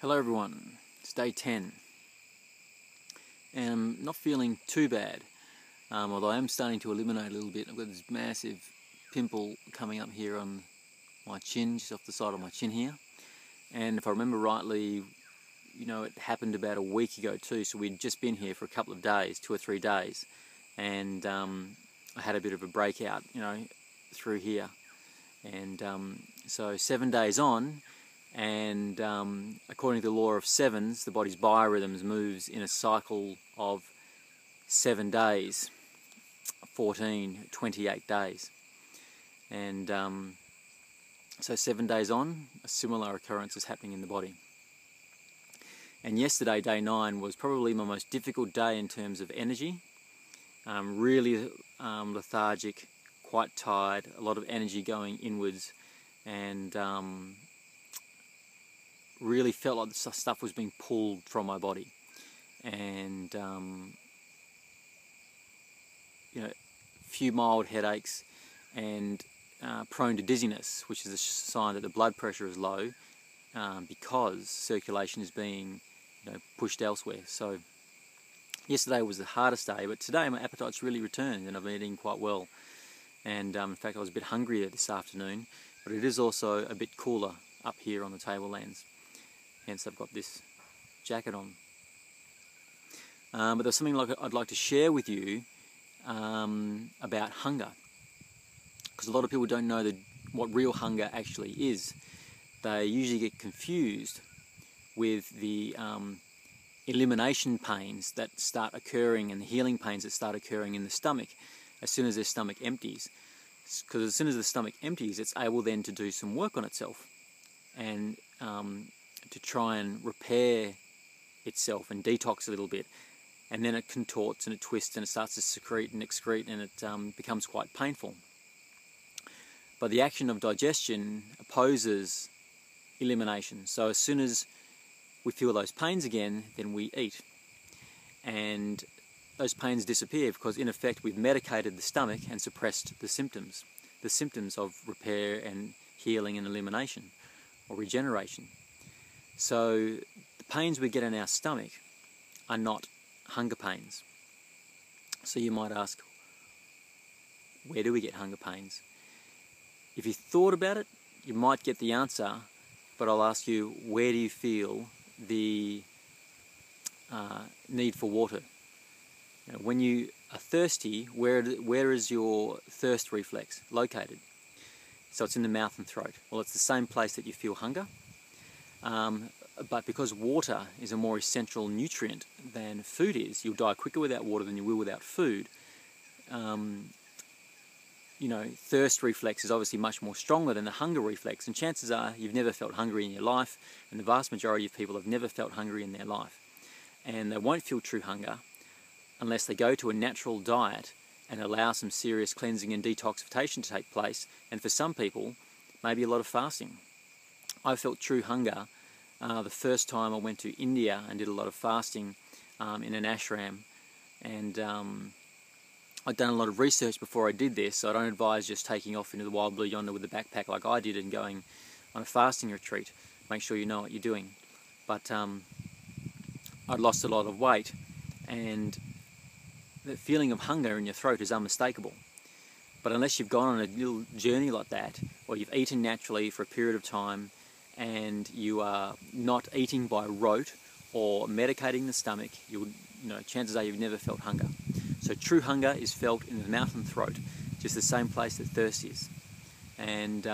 Hello everyone, it's day 10 and I'm not feeling too bad, although I am starting to eliminate a little bit. I've got this massive pimple coming up here on my chin, just off the side of my chin here, and if I remember rightly, it happened about a week ago too, so we'd just been here for a couple of days, 2 or 3 days, and I had a bit of a breakout, through here, and so 7 days on. And according to the law of sevens, the body's biorhythms moves in a cycle of 7 days, 14, 28 days. And so 7 days on, a similar occurrence is happening in the body. And yesterday, day 9, was probably my most difficult day in terms of energy. Really lethargic, quite tired, a lot of energy going inwards, and really felt like the stuff was being pulled from my body, and a few mild headaches, and prone to dizziness, which is a sign that the blood pressure is low, because circulation is being pushed elsewhere. So yesterday was the hardest day, but today my appetite's really returned and I've been eating quite well, and in fact I was a bit hungrier this afternoon, but it is also a bit cooler up here on the tablelands. Hence I've got this jacket on. But there's something I'd like to share with you about hunger, because a lot of people don't know what real hunger actually is. They usually get confused with the elimination pains that start occurring and the healing pains that start occurring in the stomach as soon as their stomach empties. Because as soon as the stomach empties, it's able then to do some work on itself and to try and repair itself and detox a little bit, and then it contorts and it twists and it starts to secrete and excrete, and it becomes quite painful. But the action of digestion opposes elimination, so as soon as we feel those pains again, then we eat, and those pains disappear because in effect we've medicated the stomach and suppressed the symptoms of repair and healing and elimination or regeneration. So the pains we get in our stomach are not hunger pains. So you might ask, where do we get hunger pains? If you thought about it, you might get the answer, but I'll ask you, where do you feel the need for water? When you are thirsty, where is your thirst reflex located? So it's in the mouth and throat. Well, it's the same place that you feel hunger. But because water is a more essential nutrient than food is, you'll die quicker without water than you will without food. Thirst reflex is obviously much more stronger than the hunger reflex, and chances are you've never felt hungry in your life, and the vast majority of people have never felt hungry in their life. And they won't feel true hunger unless they go to a natural diet and allow some serious cleansing and detoxification to take place, and for some people, maybe a lot of fasting. I felt true hunger the first time I went to India and did a lot of fasting in an ashram, and I'd done a lot of research before I did this, so I don't advise just taking off into the wild blue yonder with a backpack like I did and going on a fasting retreat. Make sure you know what you're doing. But I'd lost a lot of weight, and the feeling of hunger in your throat is unmistakable. But unless you've gone on a little journey like that, or you've eaten naturally for a period of time, and you are not eating by rote or medicating the stomach, chances are you've never felt hunger. So true hunger is felt in the mouth and throat, just the same place that thirst is. And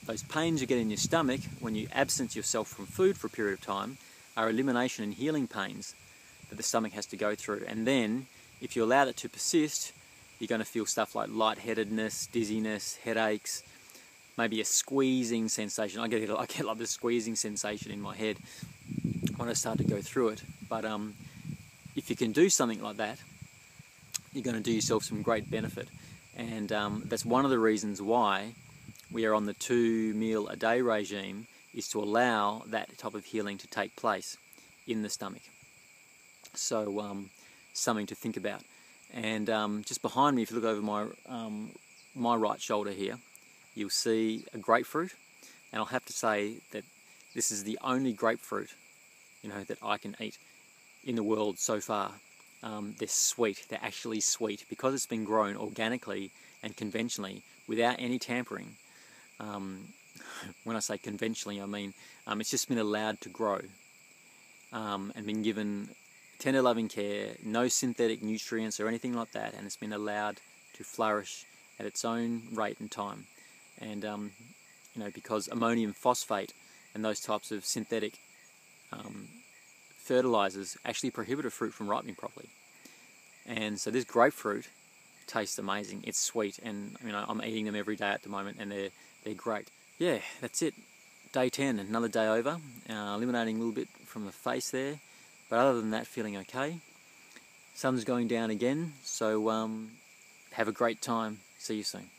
those pains you get in your stomach when you absence yourself from food for a period of time are elimination and healing pains that the stomach has to go through. And then, if you allow that to persist, you're going to feel stuff like lightheadedness, dizziness, headaches, maybe a squeezing sensation. I get like this squeezing sensation in my head when I start to go through it. But if you can do something like that, you're going to do yourself some great benefit. And that's one of the reasons why we are on the 2 meal a day regime, is to allow that type of healing to take place in the stomach. So something to think about. And just behind me, if you look over my right shoulder here, you'll see a grapefruit, and I'll have to say that This is the only grapefruit, that I can eat in the world so far. They're sweet. They're actually sweet because it's been grown organically and conventionally without any tampering. When I say conventionally, I mean it's just been allowed to grow and been given tender loving care, no synthetic nutrients or anything like that, and it's been allowed to flourish at its own rate and time. And because ammonium phosphate and those types of synthetic fertilizers actually prohibit a fruit from ripening properly. And so this grapefruit tastes amazing. It's sweet, and I'm eating them every day at the moment, and they're great. Yeah, that's it. Day 10, another day over. Eliminating a little bit from the face there, but other than that, feeling okay. Sun's going down again, so have a great time. See you soon.